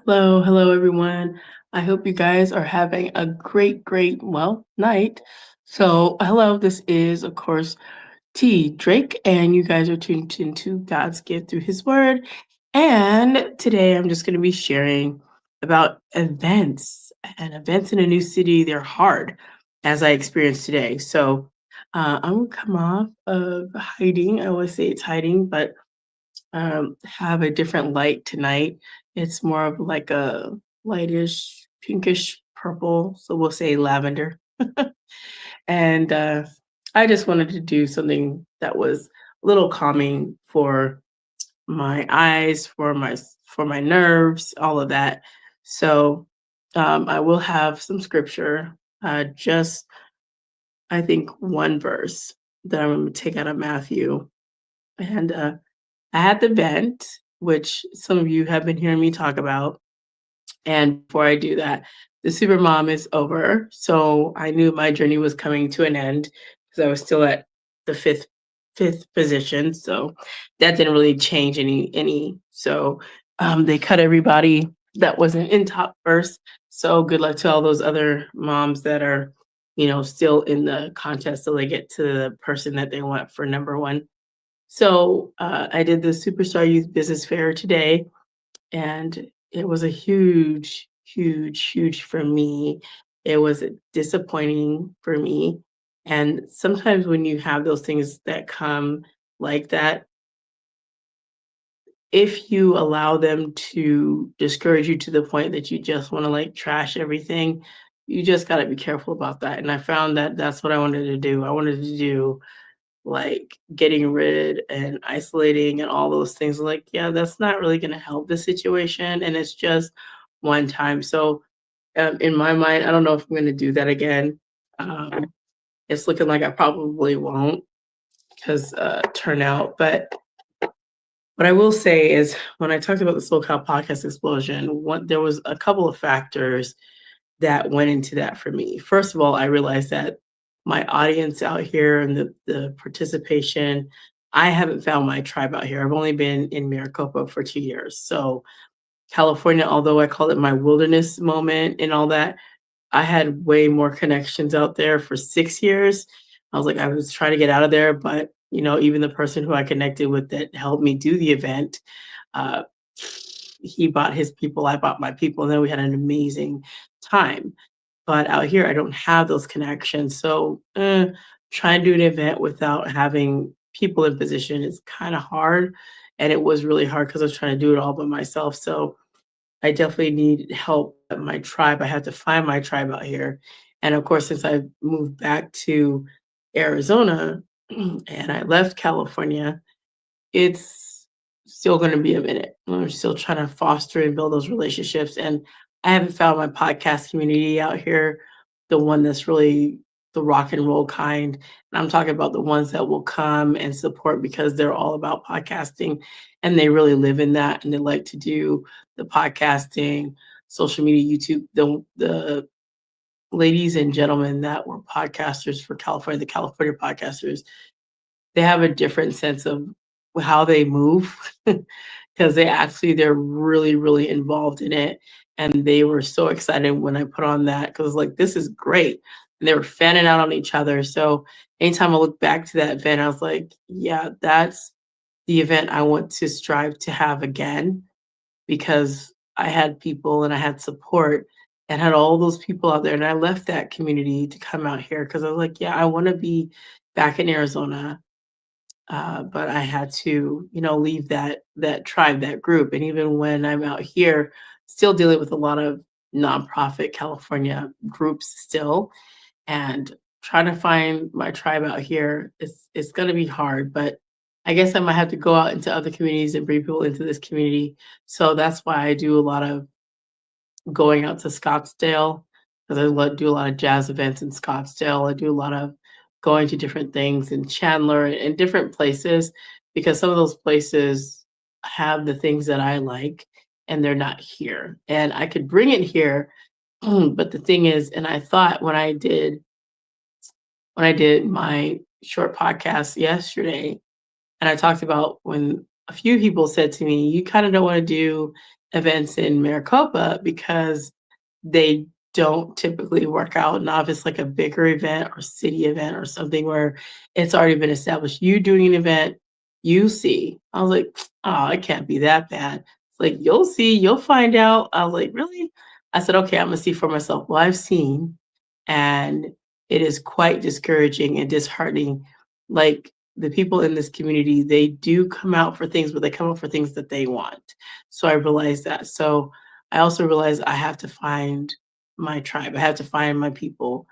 Hello, everyone. I hope you guys are having a great, night. So, hello, this is, of course, T. Drake, and you guys are tuned into God's gift through His Word. And today I'm just going to be sharing about events and events in a new city. They're hard, as I experienced today. So, I'm going to come off of hiding. I always say it's hiding, but have a different light tonight. It's more of like a lightish, pinkish purple. So we'll say lavender. And I just wanted to do something that was a little calming for my eyes, for my nerves, all of that. So I will have some scripture, just I think one verse that I'm going to take out of Matthew, and I had the vent, which some of you have been hearing me talk about. And before I do that, the supermom is over. So I knew my journey was coming to an end because I was still at the fifth position. So that didn't really change any. So they cut everybody that wasn't in top first. So good luck to all those other moms that are, still in the contest till they get to the person that they want for number one. So I did the Superstar Youth Business Fair today, and it was a huge for me. It was disappointing for me. And sometimes when you have those things that come like that, if you allow them to discourage you to the point that you just want to like trash everything, you just got to be careful about that. And I found that that's what I wanted to do. I wanted to do like getting rid and isolating and all those things. Like, yeah, that's not really going to help the situation. And it's just one time. So, in my mind, I don't know if I'm going to do that again. Um, it's looking like I probably won't because turnout. But what I will say is when I talked about the SoCal podcast explosion, there was a couple of factors that went into that for me. First of all, I realized that my audience out here and the participation, I haven't found my tribe out here. I've only been in Maricopa for 2 years. So California, although I call it my wilderness moment and all that, I had way more connections out there for 6 years. I was like, I was trying to get out of there, but even the person who I connected with that helped me do the event, uh, he bought his people, I bought my people, and then we had an amazing time. But out here, I don't have those connections. So trying to do an event without having people in position is kind of hard. And it was really hard because I was trying to do it all by myself. So I definitely need help at my tribe. I had to find my tribe out here. And of course, since I moved back to Arizona and I left California, it's still going to be a minute. I'm still trying to foster and build those relationships. And I haven't found my podcast community out here, the one that's really the rock and roll kind. And I'm talking about the ones that will come and support because they're all about podcasting and they really live in that and they like to do the podcasting, social media, YouTube, the ladies and gentlemen that were podcasters for California, the California podcasters, they have a different sense of how they move because they're really involved in it. And they were so excited when I put on that because like this is great. And they were fanning out on each other. So anytime I look back to that event, I was like, yeah, that's the event I want to strive to have again because I had people and I had support and had all those people out there. And I left that community to come out here because I was like, yeah, I want to be back in Arizona, but I had to, leave that tribe, that group. And even when I'm out here, still dealing with a lot of nonprofit California groups still, and trying to find my tribe out here, it's going to be hard. But I guess I might have to go out into other communities and bring people into this community. So that's why I do a lot of going out to Scottsdale because do a lot of jazz events in Scottsdale. I do a lot of going to different things in Chandler and different places because some of those places have the things that I like and they're not here. And I could bring it here, but the thing is, and I thought when I did my short podcast yesterday, and I talked about when a few people said to me, you kind of don't want to do events in Maricopa because they don't typically work out. Now, if it's like a bigger event or city event or something where it's already been established, you doing an event, you see. I was like, oh, it can't be that bad. It's like, you'll see, you'll find out. I was like, really? I said, okay, I'm gonna see for myself. Well, I've seen, and it is quite discouraging and disheartening. Like the people in this community, they do come out for things, but they come out for things that they want. So I realized that. So I also realized I have to find my tribe. I have to find my people.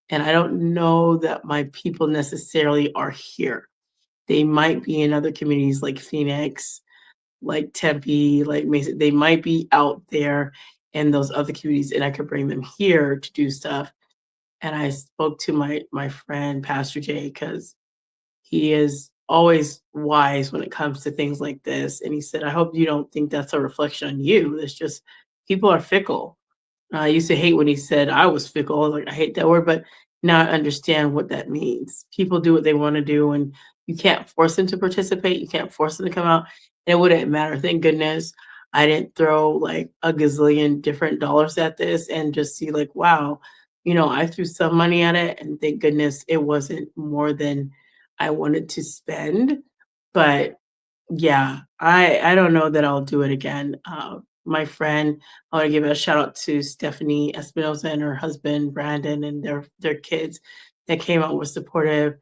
And I don't know that my people necessarily are here. They might be in other communities like Phoenix, like Tempe, like Mesa. They might be out there in those other communities, and I could bring them here to do stuff. And I spoke to my friend Pastor Jay because he is always wise when it comes to things like this. And he said, I hope you don't think that's a reflection on you. It's just people are fickle. I used to hate when he said I was fickle. I was like, I hate that word, but now I understand what that means. People do what they want to do, and you can't force them to participate. You can't force them to come out. And it wouldn't matter. Thank goodness I didn't throw like a gazillion different dollars at this and just see like, wow, I threw some money at it, and thank goodness it wasn't more than I wanted to spend. But yeah, I don't know that I'll do it again. My friend, I want to give a shout out to Stephanie Espinosa and her husband Brandon and their kids that came out was supportive,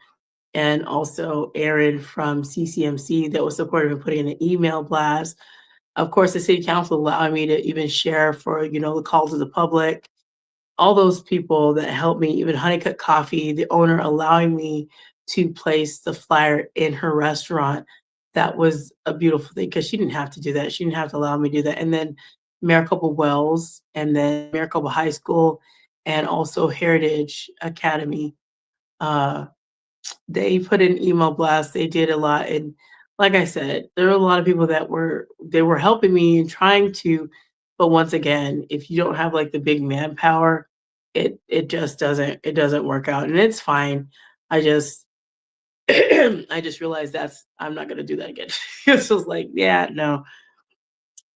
and also Aaron from CCMC that was supportive in putting in an email blast. Of course, the city council allowed me to even share for the call to the public, all those people that helped me, even Honeycut Coffee, the owner allowing me to place the flyer in her restaurant. That was a beautiful thing because she didn't have to do that. She didn't have to allow me to do that. And then Maricopa Wells, and then Maricopa High School, and also Heritage Academy. Uh, they put in email blasts. They did a lot, and like I said, there were a lot of people that were helping me and trying to. But once again, if you don't have like the big manpower, it just doesn't work out, and it's fine. I just I just realized I'm not gonna do that again. It's just like, yeah, no,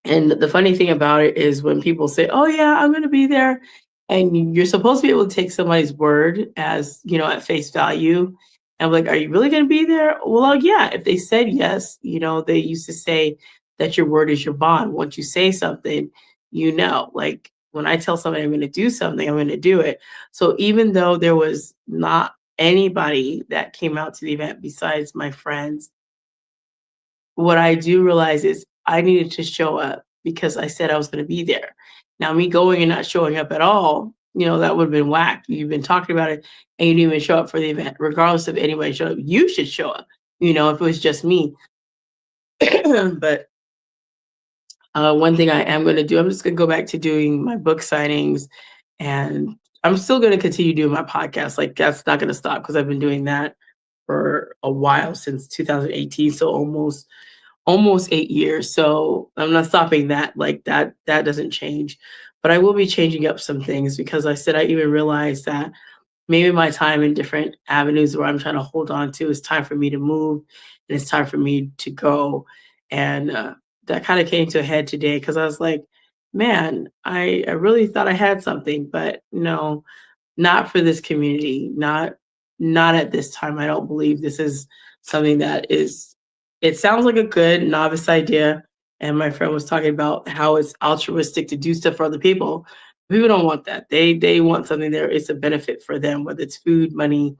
and the funny thing about it is when people say, "Oh yeah, I'm gonna be there," and you're supposed to be able to take somebody's word as, at face value. And I'm like, "Are you really gonna be there?" Well, yeah, if they said yes, they used to say that your word is your bond. Once you say something, like when I tell somebody I'm gonna do something, I'm gonna do it. So even though there was not anybody that came out to the event besides my friends, what I do realize is I needed to show up because I said I was gonna be there. Now me going and not showing up at all, that would've been whack. You've been talking about it and you didn't even show up for the event. Regardless of anybody showed up, you should show up, if it was just me. But one thing I am gonna do, I'm just gonna go back to doing my book signings, and I'm still gonna continue doing my podcast. Like that's not gonna stop because I've been doing that for a while since 2018, so almost 8 years. So I'm not stopping that. Like that doesn't change. But I will be changing up some things because I said I even realized that maybe my time in different avenues where I'm trying to hold on to, it's time for me to move and it's time for me to go. And that kind of came to a head today because I was like, man, I really thought I had something, but no, not for this community, not at this time. I don't believe this is something that is it sounds like a good novice idea. And my friend was talking about how it's altruistic to do stuff for other people. People don't want that. They want something there. It's a benefit for them, whether it's food, money.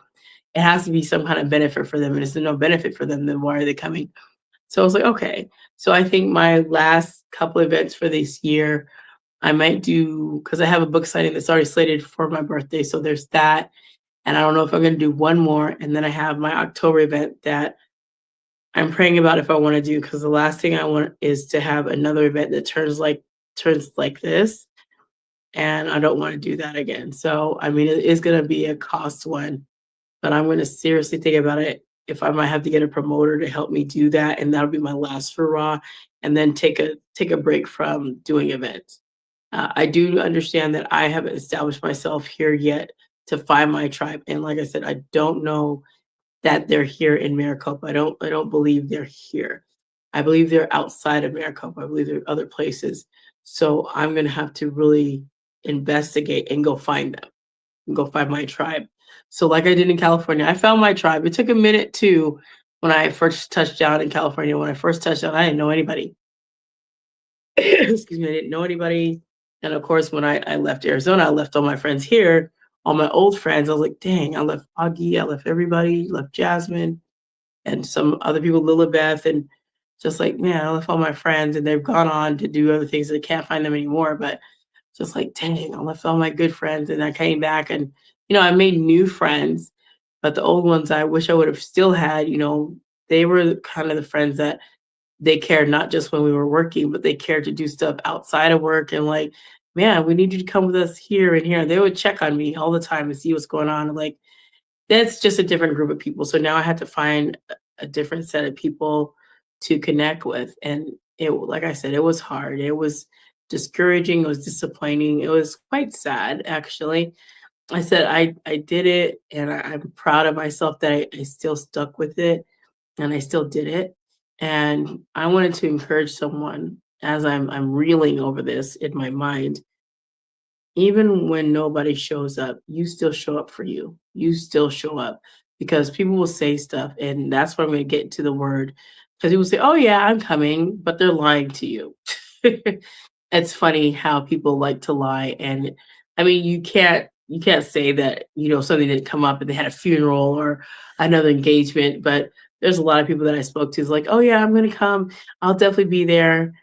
It has to be some kind of benefit for them. And if there's no benefit for them, then why are they coming? So I was like, okay. So I think my last couple events for this year, I might do because I have a book signing that's already slated for my birthday. So there's that. And I don't know if I'm going to do one more. And then I have my October event that I'm praying about if I want to do because the last thing I want is to have another event that turns like this. And I don't want to do that again. So I mean, it is going to be a cost one, but I'm going to seriously think about it if I might have to get a promoter to help me do that, and that'll be my last hurrah, and then take a break from doing events. I do understand that I haven't established myself here yet to find my tribe, and like I said, I don't know that they're here in Maricopa. I don't believe they're here. I believe they're outside of Maricopa. I believe there are other places. So I'm gonna have to really investigate and go find them and go find my tribe. So like I did in California, I found my tribe. It took a minute too when I first touched down in California. When I first touched down, I didn't know anybody. Excuse me, I didn't know anybody. And of course, when I left Arizona, I left all my friends here, all my old friends. I was like, dang, I left Augie, I left everybody, left Jasmine and some other people, Lilibeth, and just like, man, I left all my friends and they've gone on to do other things. I can't find them anymore. But just like, dang, I left all my good friends and I came back and, I made new friends, but the old ones I wish I would have still had, they were kind of the friends that they cared not just when we were working, but they cared to do stuff outside of work and like, man, we need you to come with us here and here. They would check on me all the time and see what's going on. And like, that's just a different group of people. So now I had to find a different set of people to connect with. And it, like I said, it was hard. It was discouraging. It was disappointing. It was quite sad, actually. I said I did it, and I'm proud of myself that I still stuck with it, and I still did it. And I wanted to encourage someone as I'm reeling over this in my mind. Even when nobody shows up, you still show up for you. You still show up because people will say stuff, and that's where I'm going to get to the word. Because people say, "Oh yeah, I'm coming," but they're lying to you. It's funny how people like to lie, and I mean, you can't say that something didn't come up and they had a funeral or another engagement, but there's a lot of people that I spoke to is like, "Oh yeah, I'm going to come. I'll definitely be there."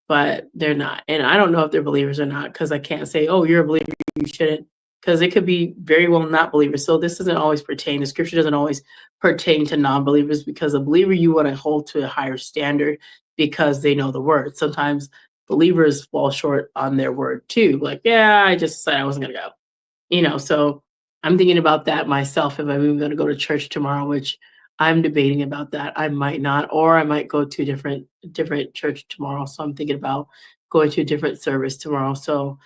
But they're not. And I don't know if they're believers or not because I can't say, oh, you're a believer, you shouldn't, because it could be very well not believers. So this doesn't always pertain. The scripture doesn't always pertain to non-believers because a believer you want to hold to a higher standard because they know the word. Sometimes believers fall short on their word too. Like, yeah, I just decided I wasn't gonna go. So I'm thinking about that myself if I'm even going to go to church tomorrow, which I'm debating about that. I might not, or I might go to a different church tomorrow. So I'm thinking about going to a different service tomorrow. So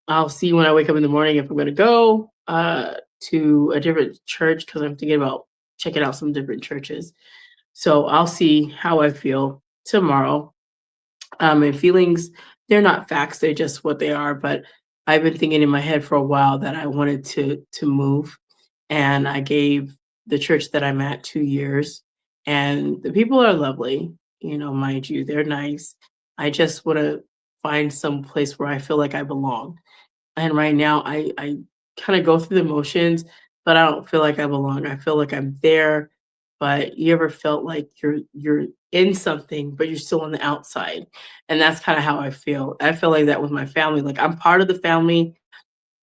I'll see when I wake up in the morning if I'm going to go to a different church because I'm thinking about checking out some different churches. So I'll see how I feel tomorrow. And feelings, they're not facts, they're just what they are. But I've been thinking in my head for a while that I wanted to move. And I gave the church that I'm at 2 years. And the people are lovely, mind you, they're nice. I just want to find some place where I feel like I belong. And right now I kind of go through the motions, but I don't feel like I belong. I feel like I'm there, but you ever felt like you're in something, but you're still on the outside? And that's kind of how I feel. I feel like that with my family. Like I'm part of the family,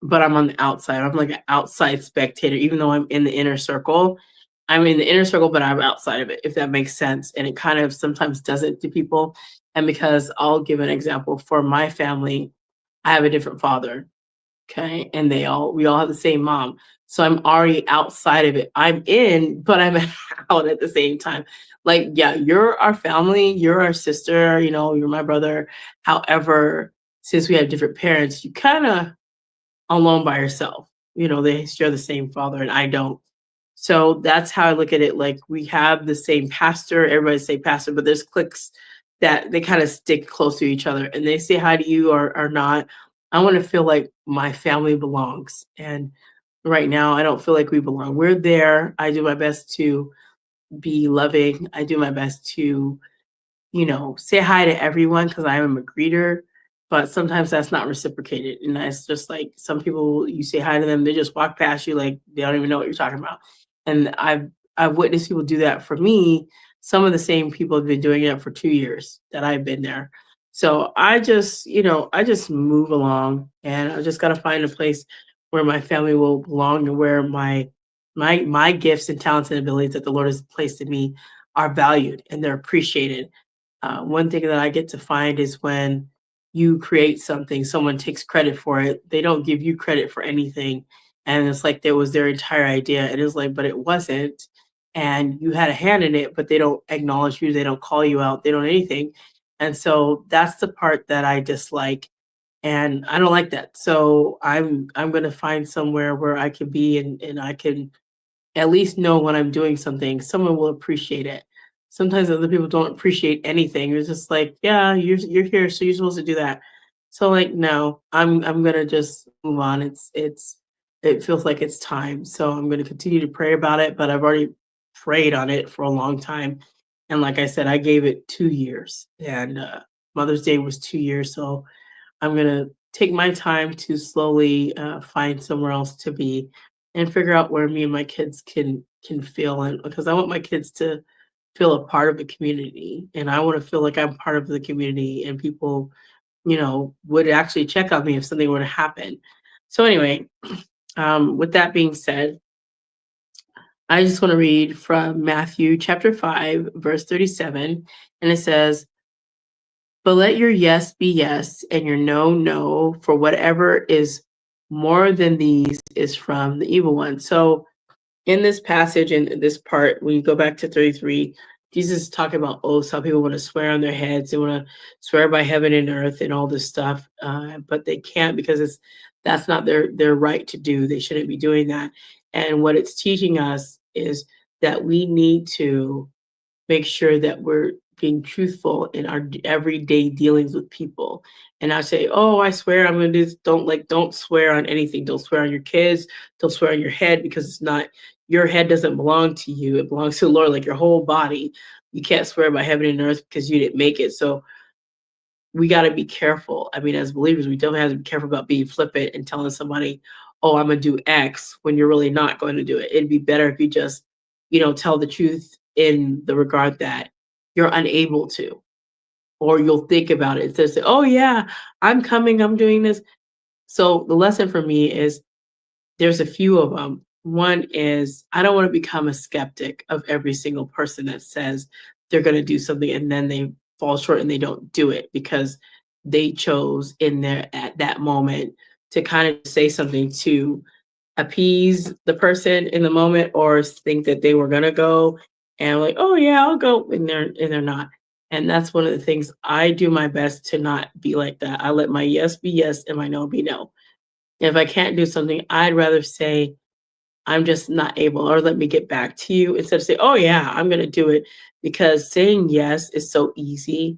but I'm on the outside. I'm like an outside spectator, even though I'm in the inner circle. I'm in the inner circle, but I'm outside of it, if that makes sense. And it kind of sometimes doesn't to people. And because I'll give an example for my family, I have a different father. Okay, and we all have the same mom. So I'm already outside of it. I'm in, but I'm out at the same time. Like, yeah, you're our family, you're our sister, you're my brother. However, since we have different parents, you kind of alone by yourself. They share the same father and I don't. So that's how I look at it. Like we have the same pastor, everybody say pastor, but there's cliques that they kind of stick close to each other and they say hi to you or not. I want to feel like my family belongs. And right now I don't feel like we belong. We're there. I do my best to be loving. I do my best to say hi to everyone because I am a greeter, but sometimes that's not reciprocated. And that's just like some people, you say hi to them, they just walk past you like they don't even know what you're talking about. And I've witnessed people do that for me. Some of the same people have been doing it for 2 years that I've been there. So I just move along and I just gotta find a place where my family will belong and where my gifts and talents and abilities that the Lord has placed in me are valued and they're appreciated. One thing that I get to find is when you create something, someone takes credit for it. They don't give you credit for anything. And it's like that was their entire idea. It is like, but it wasn't. And you had a hand in it, but they don't acknowledge you. They don't call you out. They don't anything. And so that's the part that I dislike. And I don't like that. So I'm gonna find somewhere where I can be and I can at least know when I'm doing something, someone will appreciate it. Sometimes other people don't appreciate anything. It's just like, yeah, you're here, so you're supposed to do that. So like, no, I'm gonna just move on. It feels like it's time. So I'm gonna continue to pray about it, but I've already prayed on it for a long time. And like I said, I gave it 2 years, and Mother's Day was 2 years. So I'm gonna take my time to slowly find somewhere else to be and figure out where me and my kids can feel, and because I want my kids to feel a part of the community, and I want to feel like I'm part of the community, and people, would actually check on me if something were to happen. So anyway, with that being said, I just want to read from Matthew chapter 5, verse 37, and it says, "But let your yes be yes and your no, no, for whatever is more than these is from the evil one." So in this passage, in this part, when you go back to 33, Jesus is talking about oaths, how people want to swear on their heads, they want to swear by heaven and earth and all this stuff, but they can't because that's not their right to do. They shouldn't be doing that. And what it's teaching us is that we need to make sure that we're being truthful in our everyday dealings with people. And I say, "Oh, I swear I'm going to do this." Don't swear on anything. Don't swear on your kids. Don't swear on your head, because it's not, your head doesn't belong to you. It belongs to the Lord, like your whole body. You can't swear by heaven and earth because you didn't make it. So we got to be careful. I mean, as believers, we definitely have to be careful about being flippant and telling somebody, "Oh, I'm going to do X," when you're really not going to do it. It'd be better if you just, tell the truth in the regard that you're unable to, or you'll think about it. Instead of say, "Oh, yeah, I'm coming, I'm doing this." So the lesson for me is, there's a few of them. One is, I don't want to become a skeptic of every single person that says they're going to do something and then they fall short and they don't do it because they chose in there at that moment to kind of say something to appease the person in the moment, or think that they were going to go and like, "Oh yeah, I'll go," and they're not. And that's one of the things, I do my best to not be like that. I let my yes be yes and my no be no. If I can't do something, I'd rather say, "I'm just not able," or "Let me get back to you," instead of say, "Oh yeah, I'm gonna do it," because saying yes is so easy.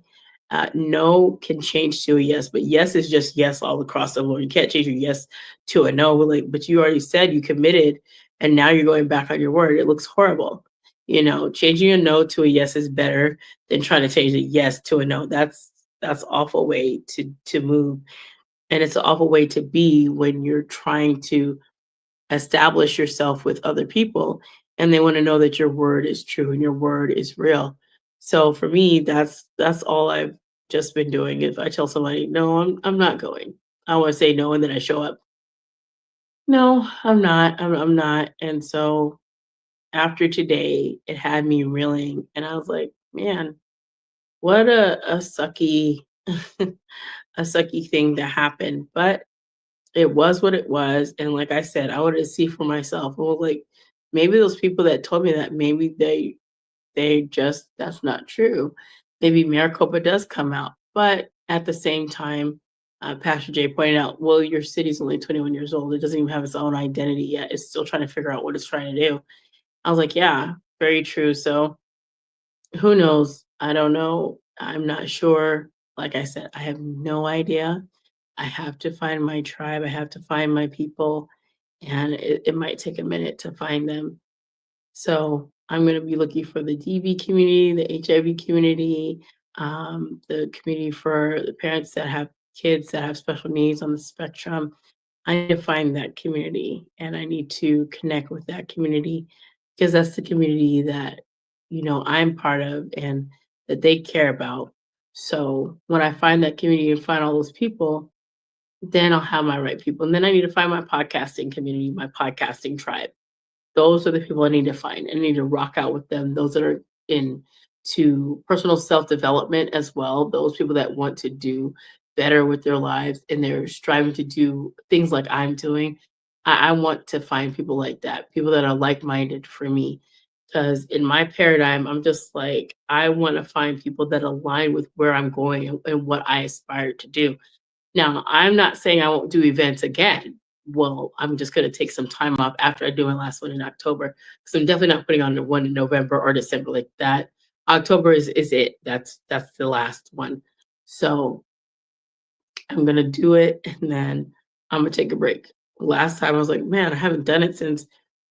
No can change to a yes, but yes is just yes all across the board. You can't change your yes to a no. Like, but you already said you committed, and now you're going back on your word. It looks horrible. Changing a no to a yes is better than trying to change a yes to a no. That's awful way to move, and it's an awful way to be when you're trying to establish yourself with other people, and they want to know that your word is true and your word is real. So for me, that's all I've just been doing. If I tell somebody, "No, I'm not going," I want to say no, and then I show up. "No, I'm not. I'm not." And so after today, it had me reeling, and I was like, "Man, what a sucky a sucky thing to happen." But it was what it was, and like I said, I wanted to see for myself. Well, like, maybe those people that told me that, maybe they just, that's not true. Maybe Maricopa does come out, but at the same time, Pastor Jay pointed out, "Well, your city's only 21 years old. It doesn't even have its own identity yet. It's still trying to figure out what it's trying to do." I was like, "Yeah, very true." So who knows? I don't know. I'm not sure. Like I said, I have no idea. I have to find my tribe. I have to find my people, and it might take a minute to find them. So I'm going to be looking for the DV community, the HIV community, the community for the parents that have kids that have special needs on the spectrum. I need to find that community, and I need to connect with that community, because that's the community that, I'm part of and that they care about. So when I find that community and find all those people, then I'll have my right people. And then I need to find my podcasting community, my podcasting tribe. Those are the people I need to find. I need to rock out with them. Those that are into personal self-development as well. Those people that want to do better with their lives and they're striving to do things like I'm doing. I want to find people like that, people that are like-minded for me. Because in my paradigm, I'm just like, I want to find people that align with where I'm going and what I aspire to do. Now, I'm not saying I won't do events again. Well, I'm just gonna take some time off after I do my last one in October, because 'cause I'm definitely not putting on the one in November or December like that. October is it. That's the last one. So, I'm gonna do it, and then I'm gonna take a break. Last time I was like, man, I haven't done it since,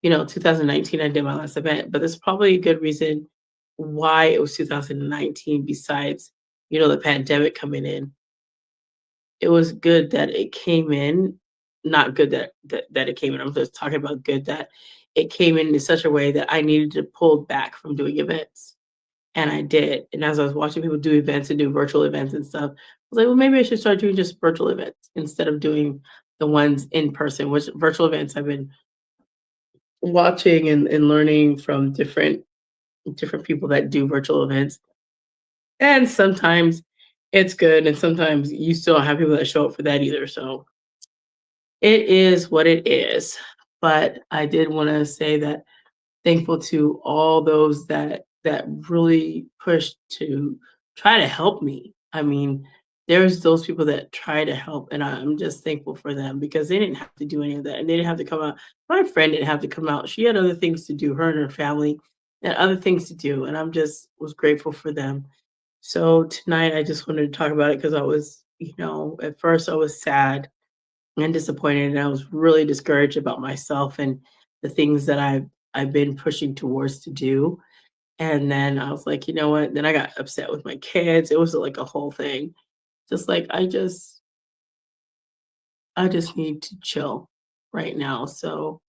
2019. I did my last event, but there's probably a good reason why it was 2019 besides, the pandemic coming in. It was good that it came in, not good that it came in. I'm just talking about good that it came in such a way that I needed to pull back from doing events. And I did. And as I was watching people do events and do virtual events and stuff, I was like, well, maybe I should start doing just virtual events instead of doing the ones in person, which virtual events I've been watching and learning from different people that do virtual events. And sometimes it's good, and sometimes you still don't have people that show up for that either. So it is what it is. But I did want to say that thankful to all those that really pushed to try to help me. I mean, there's those people that try to help, and I'm just thankful for them because they didn't have to do any of that, and they didn't have to come out. My friend didn't have to come out. She had other things to do. Her and her family had other things to do, and I'm just was grateful for them. So tonight, I just wanted to talk about it because I was, at first I was sad and disappointed, and I was really discouraged about myself and the things that I've been pushing towards to do. And then I was like, you know what? Then I got upset with my kids. It was like a whole thing. Just like I just need to chill right now. So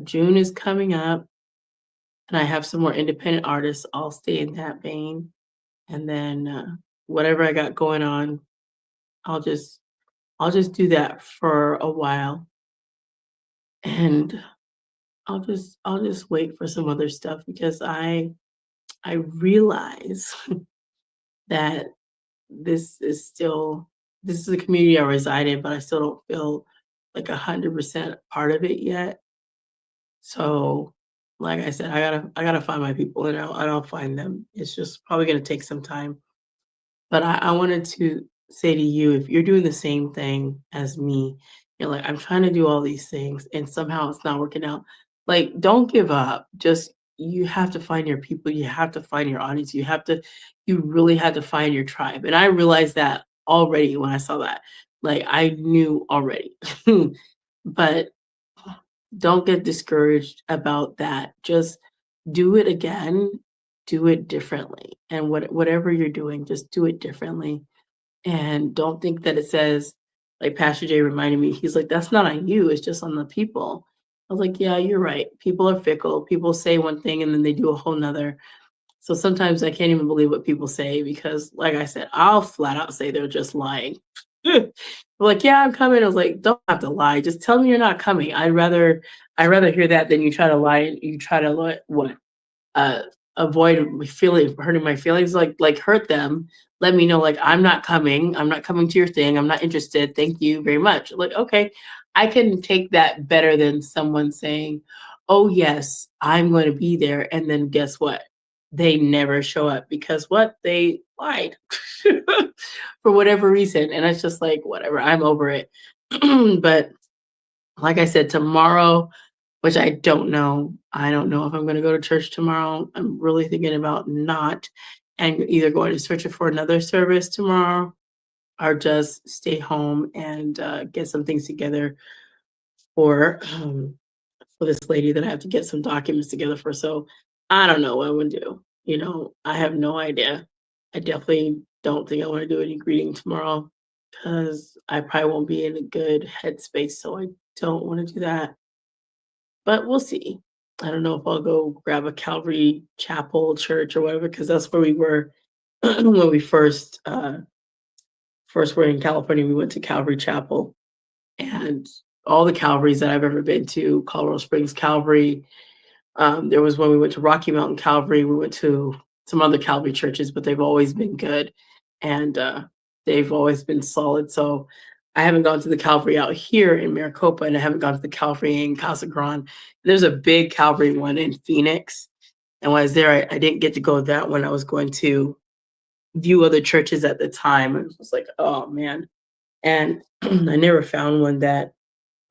June is coming up, and I have some more independent artists. I'll stay in that vein, and then whatever I got going on, I'll just I'll just do that for a while, and I'll just wait for some other stuff because I realize that this is still this is a community I reside in, but I still don't feel like 100% part of it yet. So, like I said, I gotta find my people, and I'll find them. It's just probably gonna take some time. But I wanted to say to you, if you're doing the same thing as me, you're like, I'm trying to do all these things and somehow it's not working out. Like, don't give up. Just you have to find your people. You have to find your audience. You really have to find your tribe. And I realized that already when I saw that. Like I knew already. But don't get discouraged about that. Just do it again, do it differently. And whatever you're doing, just do it differently. And don't think that it says, like Pastor Jay reminded me, he's like, that's not on you, it's just on the people. I was like, yeah, you're right. People are fickle. People say one thing and then they do a whole nother. So sometimes I can't even believe what people say because, like I said, I'll flat out say they're just lying. They're like, yeah, I'm coming. I was like, don't have to lie. Just tell me you're not coming. I'd rather hear that than you try to lie. You try to what? uh Avoid feeling hurting my feelings, like hurt them. Let me know, like, I'm not coming to your thing, I'm not interested, thank you very much. Like, okay, I can take that better than someone saying, oh yes, I'm going to be there, and then guess what, they never show up because what, they lied for whatever reason. And it's just like, whatever, I'm over it. But like I said, tomorrow, which I don't know. I don't know if I'm gonna go to church tomorrow. I'm really thinking about not, and either going to search for another service tomorrow or just stay home and get some things together for this lady that I have to get some documents together for. So I don't know what I'm gonna do. I have no idea. I definitely don't think I want to do any greeting tomorrow because I probably won't be in a good headspace. So I don't want to do that. But we'll see. I don't know if I'll go grab a Calvary Chapel church or whatever, because that's where we were when we first were in California. We went to Calvary Chapel, and all the Calvaries that I've ever been to, Colorado Springs Calvary. There was when we went to Rocky Mountain Calvary. We went to some other Calvary churches, but they've always been good, and they've always been solid. So I haven't gone to the Calvary out here in Maricopa, and I haven't gone to the Calvary in Casa Grande. There's a big Calvary one in Phoenix, and when I was there, I didn't get to go to that one. I was going to view other churches at the time. I was like, oh man, and I never found one that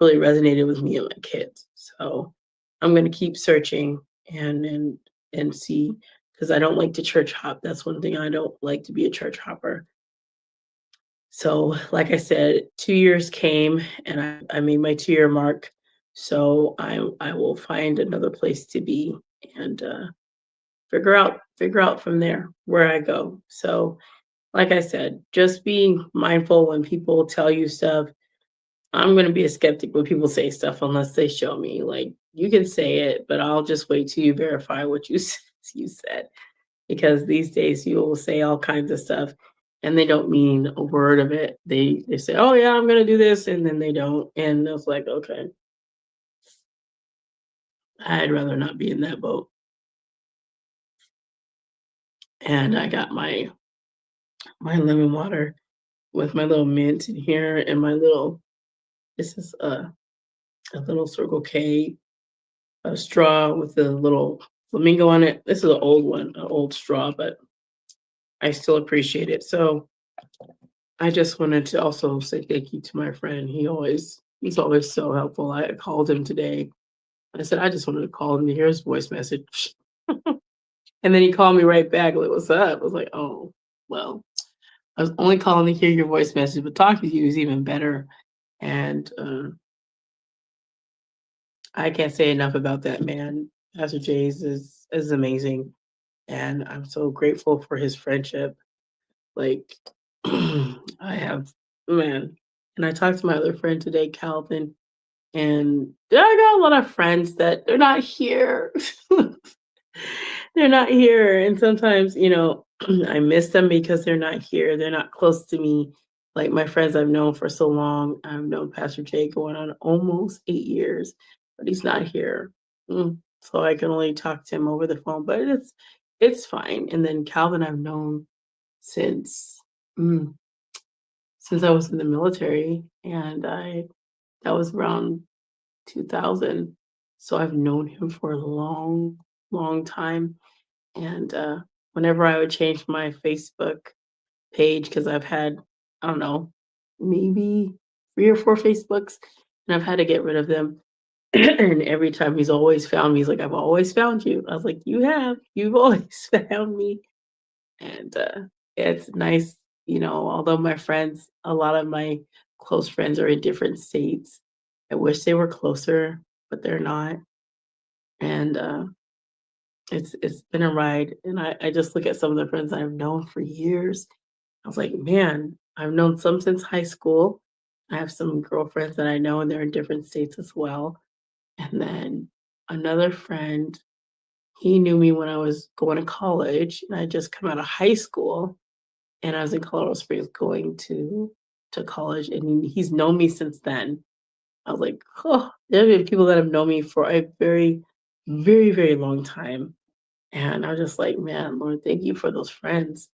really resonated with me and my kids. So I'm gonna keep searching and see, because I don't like to church hop. That's one thing I don't like, to be a church hopper. So, like I said, 2 years came and I made my 2-year mark. So I will find another place to be and figure out from there where I go. So, like I said, just being mindful when people tell you stuff. I'm gonna be a skeptic when people say stuff unless they show me. Like you can say it, but I'll just wait till you verify what you said. Because these days you will say all kinds of stuff and they don't mean a word of it. They say, "Oh yeah, I'm gonna do this," and then they don't. And it's like, okay, I'd rather not be in that boat. And I got my lemon water with my little mint in here and my little this is a little Circle K a straw with a little flamingo on it. This is an old one, an old straw, but I still appreciate it. So I just wanted to also say thank you to my friend. He's always so helpful. I called him today. I said, I just wanted to call him to hear his voice message. And then he called me right back, like, what's up? I was like, oh, well, I was only calling to hear your voice message, but talking to you is even better. And I can't say enough about that man. Pastor Jay's is amazing. And I'm so grateful for his friendship. Like, I have, man. And I talked to my other friend today, Calvin, and yeah, I got a lot of friends that they're not here. They're not here, and sometimes, I miss them because they're not here. They're not close to me. Like my friends I've known for so long. I've known Pastor Jay going on almost 8 years, but he's not here. So I can only talk to him over the phone, but it's fine. And then Calvin I've known since mm, since I was in the military, and I that was around 2000. So I've known him for a long, long time. And whenever I would change my Facebook page, because I've had, I don't know, maybe 3 or 4 Facebooks, and I've had to get rid of them. And every time he's always found me, he's like, I've always found you. I was like, you have, you've always found me. And it's nice, although my friends, a lot of my close friends are in different states. I wish they were closer, but they're not. And it's been a ride. And I just look at some of the friends I've known for years. I was like, man, I've known some since high school. I have some girlfriends that I know, and they're in different states as well. And then another friend, he knew me when I was going to college, and I just come out of high school. And I was in Colorado Springs going to college, and he's known me since then. I was like, "Oh," there have been people that have known me for a very, very, very long time, and I was just like, "Man, Lord, thank you for those friends."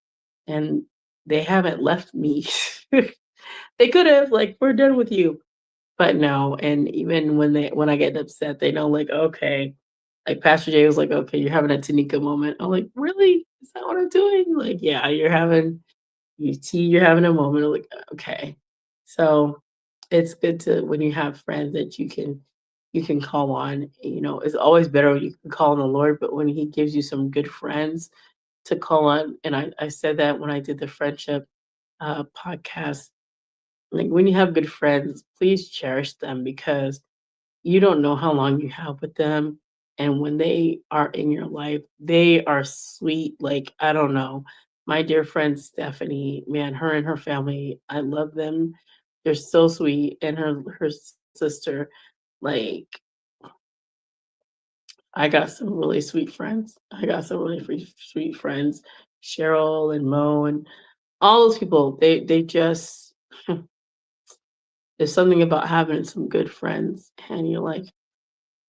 And they haven't left me. They could have, like, "We're done with you," but no, and even when I get upset, they know, like, "Okay." Like, Pastor Jay was like, "Okay, you're having a Tanika moment." I'm like, "Really? Is that what I'm doing?" Like, "Yeah, you see you're having a moment of like, okay." So it's good to when you have friends that you can call on. It's always better when you can call on the Lord, but when he gives you some good friends to call on, and I said that when I did the friendship podcast, like when you have good friends, please cherish them because you don't know how long you have with them. And when they are in your life, they are sweet. Like, I don't know. My dear friend Stephanie, man, her and her family, I love them. They're so sweet. And her sister, like, I got some really sweet friends. I got some really sweet friends. Cheryl and Mo and all those people, they just there's something about having some good friends. And you're like,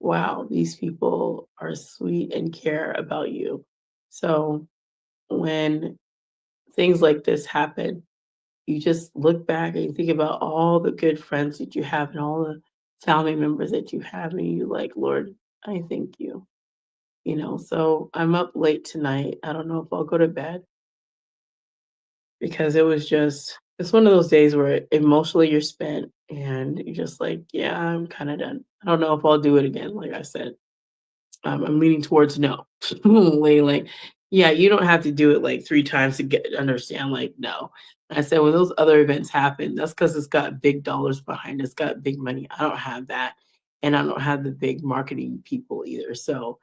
wow, these people are sweet and care about you. So when things like this happen, you just look back and you think about all the good friends that you have and all the family members that you have, and you like, Lord, I thank you. So I'm up late tonight. I don't know if I'll go to bed because it's one of those days where emotionally you're spent and you're just like, yeah, I'm kind of done. I don't know if I'll do it again, like I said. I'm leaning towards no. Lately. Yeah, you don't have to do it like 3 times to get understand, like, no. I said, when those other events happen, that's because 'cause it's got big dollars behind it, it's got big money. I don't have that, and I don't have the big marketing people either, so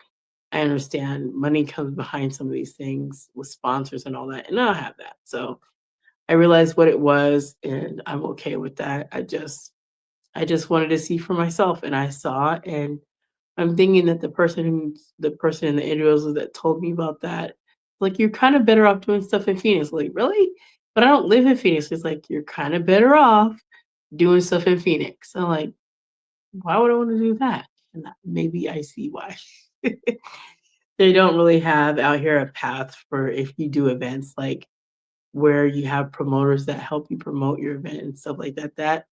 I understand money comes behind some of these things with sponsors and all that, and I don't have that. So I realized what it was, and I'm okay with that. I just wanted to see for myself, and I saw, and I'm thinking that the person in the individuals that told me about that, like, "You're kinda better off doing stuff in Phoenix." Like, "Really? But I don't live in Phoenix." It's like, "You're kinda better off doing stuff in Phoenix." I'm like, "Why would I wanna do that?" And that maybe I see why. They don't really have out here a path for if you do events, like, where you have promoters that help you promote your event and stuff like that. That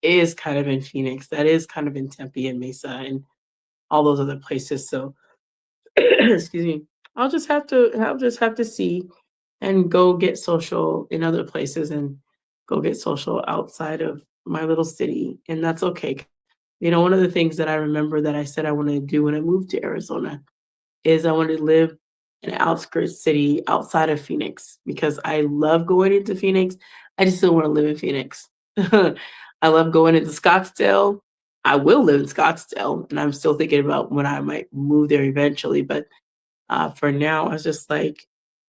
is kind of in Phoenix. That is kind of in Tempe and Mesa and all those other places. So excuse me. I'll just have to see and go get social in other places and go get social outside of my little city. And that's okay. One of the things that I remember that I said I wanted to do when I moved to Arizona is I wanted to live in an outskirts city outside of Phoenix because I love going into Phoenix. I just don't want to live in Phoenix. I love going into Scottsdale. I will live in Scottsdale, and I'm still thinking about when I might move there eventually. But for now, I was just like,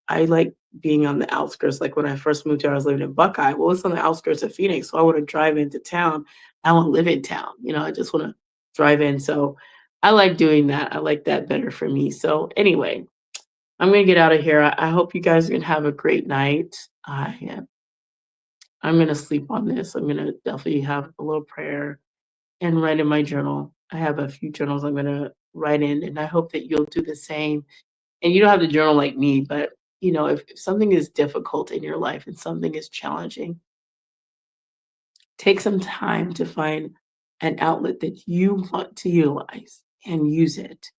I like being on the outskirts. Like when I first moved here, I was living in Buckeye. Well, it's on the outskirts of Phoenix, so I want to drive into town. I want to live in town. I just want to drive in. So I like doing that. I like that better for me. So anyway, I'm gonna get out of here. I hope you guys are gonna have a great night. I'm gonna sleep on this. I'm gonna definitely have a little prayer and write in my journal. I have a few journals I'm gonna write in, and I hope that you'll do the same. And you don't have to journal like me, but if something is difficult in your life and something is challenging, take some time to find an outlet that you want to utilize and use it,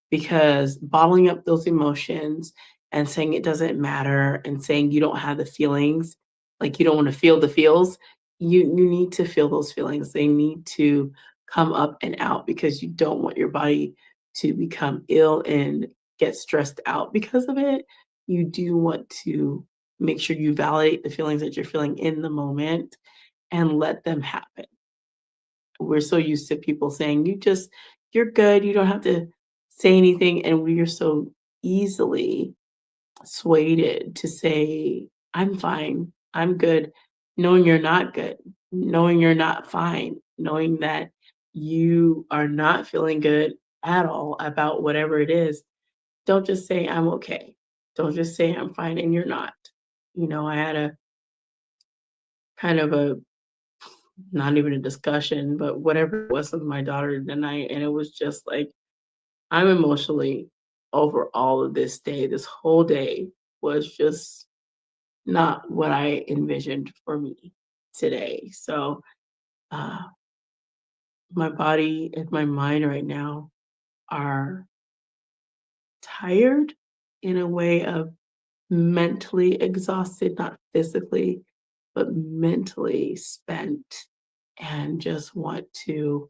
because bottling up those emotions and saying it doesn't matter and saying you don't have the feelings, like you don't want to feel the feels, you need to feel those feelings. They need to come up and out because you don't want your body to become ill and get stressed out because of it. You do want to make sure you validate the feelings that you're feeling in the moment and let them happen. We're so used to people saying, you're good, you don't have to say anything." And we are so easily swayed to say, "I'm fine, I'm good," knowing you're not good, knowing you're not fine, knowing that you are not feeling good at all about whatever it is. Don't just say, "I'm okay." Don't just say, "I'm fine," and you're not. I had a kind of a not even a discussion, but whatever it was with my daughter tonight, and it was just like, I'm emotionally over all of this day. This whole day was just not what I envisioned for me today. So, uh, my body and my mind right now are tired in a way of mentally exhausted, not physically, but mentally spent, and just want to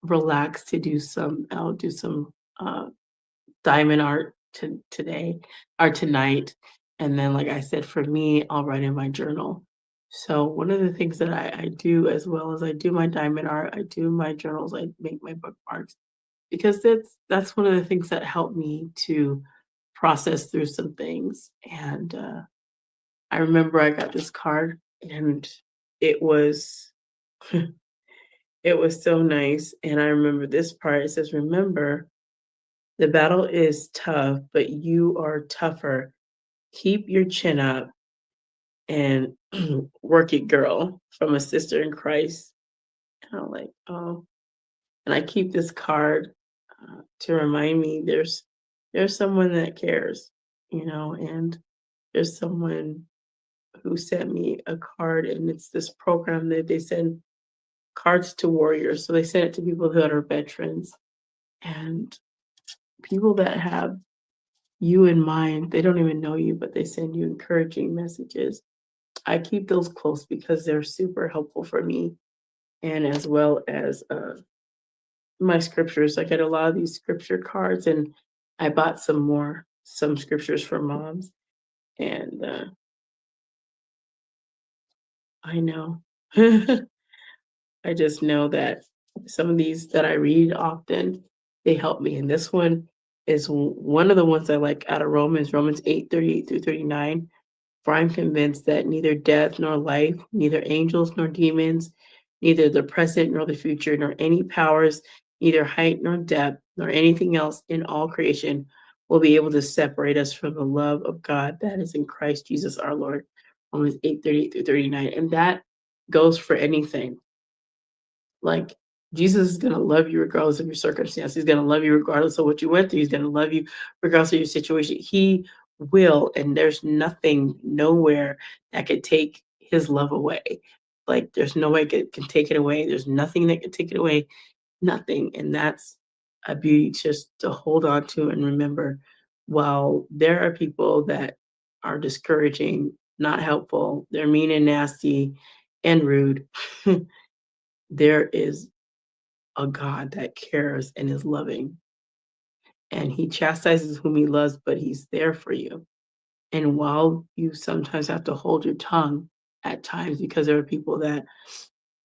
relax to I'll do some diamond art today or tonight. And then, like I said, for me, I'll write in my journal. So one of the things that I do, as well as I do my diamond art, I do my journals, I make my bookmarks, because that's one of the things that help me to process through some things. And I remember I got this card, and it was it was so nice. And I remember this part. It says, "Remember, the battle is tough, but you are tougher. Keep your chin up and work it, girl," from a sister in Christ. And I'm like, oh. And I keep this card to remind me there's someone that cares, and there's someone who sent me a card, and it's this program that they send cards to warriors. So they send it to people that are veterans and people that have you in mind. They don't even know you, but they send you encouraging messages. I keep those close because they're super helpful for me, and as well as my scriptures. I get a lot of these scripture cards, and I bought some more some scriptures for moms, and I know. I just know that some of these that I read often, they help me, and this one is one of the ones I like out of Romans 8:38 through 39. For I'm convinced that neither death nor life, neither angels nor demons, neither the present nor the future, nor any powers, neither height nor depth, nor anything else in all creation will be able to separate us from the love of God that is in Christ Jesus our Lord. Romans 8:38 through 39. And that goes for anything. Like, Jesus is gonna love you regardless of your circumstance. He's gonna love you regardless of what you went through. He's gonna love you regardless of your situation. He will, and there's nothing, nowhere that could take his love away. Like, there's no way it can take it away. There's nothing that can take it away. Nothing. And that's a beauty just to hold on to and remember. While there are people that are discouraging, not helpful, they're mean and nasty and rude, there is a God that cares and is loving, and he chastises whom he loves, but he's there for you. And while you sometimes have to hold your tongue at times because there are people that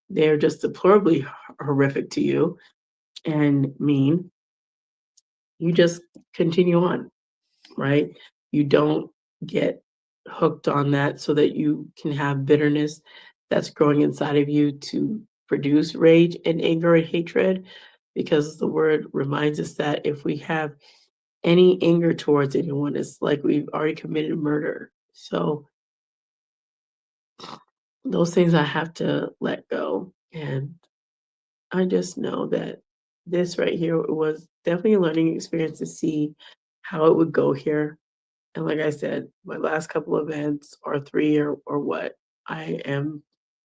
they're just deplorably horrific to you and mean, you just continue on, right? You don't get hooked on that so that you can have bitterness that's growing inside of you to produce rage and anger and hatred, because the word reminds us that if we have any anger towards anyone, it's like we've already committed murder. So those things I have to let go. And I just know that this right here was definitely a learning experience to see how it would go here. And like I said, my last couple events or three or what, I am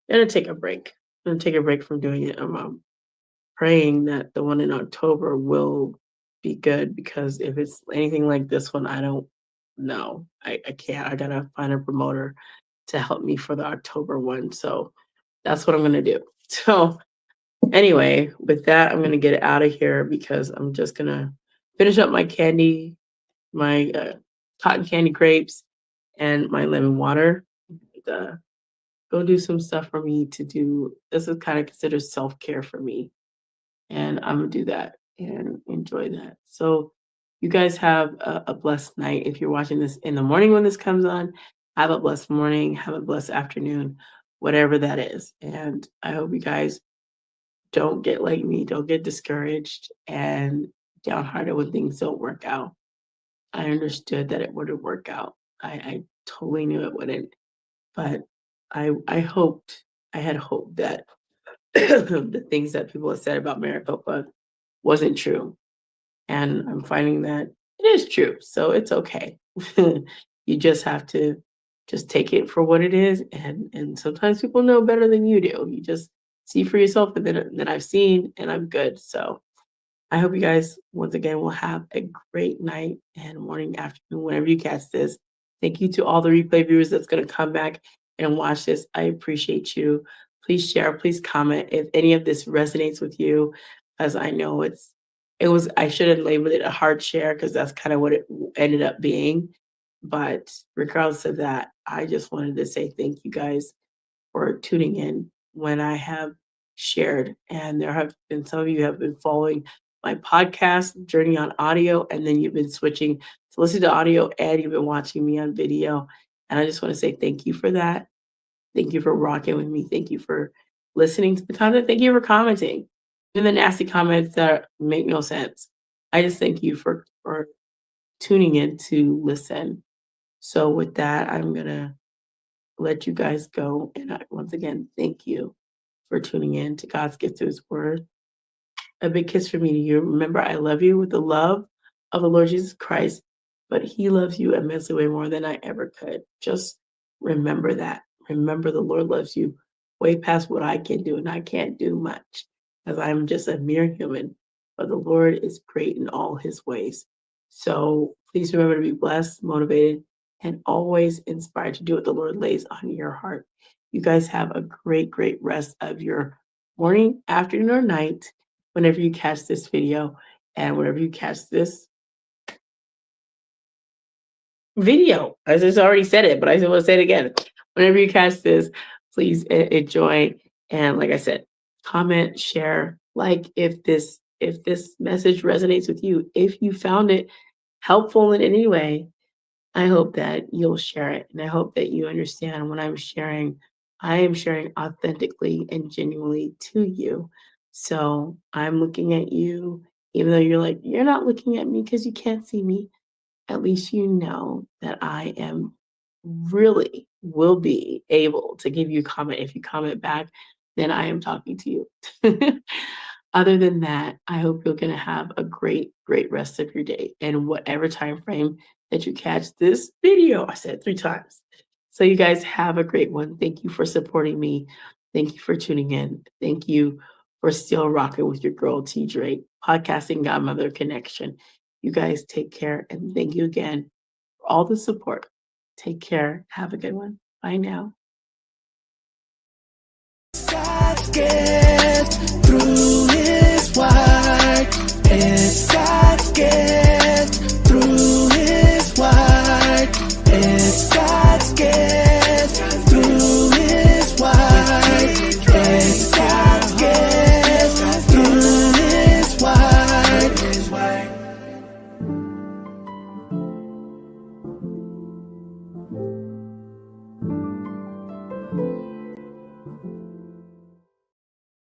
gonna take a break. I'm gonna take a break from doing it. I'm praying that the one in October will be good, because if it's anything like this one, I don't know. I can't. I gotta find a promoter to help me for the October one. So that's what I'm gonna do. So anyway, with that, I'm gonna get out of here because I'm just gonna finish up my candy, my cotton candy crepes, and my lemon water. And, go do some stuff for me to do. This is kind of considered self care for me, and I'm gonna do that and enjoy that. So, you guys have a blessed night. If you're watching this in the morning when this comes on, have a blessed morning, have a blessed afternoon, whatever that is. And I hope you guys don't get like me, don't get discouraged and downhearted when things don't work out. I understood that it wouldn't work out. I totally knew it wouldn't, but I hoped, I had hoped that the things that people have said about Maricopa wasn't true, and I'm finding that it is true, so it's okay. You just have to just take it for what it is, and sometimes people know better than you do. You just see for yourself, and then I've seen, and I'm good. So I hope you guys once again will have a great night and morning, afternoon, whenever you catch this. Thank you to all the replay viewers that's going to come back and watch this. I appreciate you. Please share, please comment if any of this resonates with you, as I know it was, I should have labeled it a hard share because that's kind of what it ended up being. But regardless of that, I just wanted to say thank you guys for tuning in when I have shared. And there have been some of you have been following my podcast journey on audio, and then you've been switching to listen to audio, and you've been watching me on video. And I just want to say thank you for that. Thank you for rocking with me. Thank you for listening to the content. Thank you for commenting. Even the nasty comments that make no sense. I just thank you for tuning in to listen. So with that, I'm gonna let you guys go. And once again, thank you for tuning in to God's gift through his word. A big kiss from me to you. Remember, I love you with the love of the Lord Jesus Christ, but he loves you immensely way more than I ever could. Just remember that. Remember the Lord loves you way past what I can do, and I can't do much as I'm just a mere human. But the Lord is great in all his ways. So please remember to be blessed, motivated, and always inspired to do what the Lord lays on your heart. You guys have a great, great rest of your morning, afternoon, or night whenever you catch this video, and whenever you catch this video. I just already said it, but I just want to say it again. Whenever you catch this, please enjoy. And like I said, comment, share, like if this message resonates with you, if you found it helpful in any way, I hope that you'll share it. And I hope that you understand when I'm sharing, I am sharing authentically and genuinely to you. So I'm looking at you, even though you're like, you're not looking at me because you can't see me, at least you know that I am really will be able to give you a comment. If you comment back, then I am talking to you. Other than that, I hope you're going to have a great, great rest of your day and whatever time frame that you catch this video. I said 3 times. So you guys have a great one. Thank you for supporting me. Thank you for tuning in. Thank you for still rocking with your girl T Drake, podcasting godmother connection. You guys take care and thank you again for all the support. Take care. Have a good one. Bye now. God's gift through his word. It's God's gift through his word. It's God's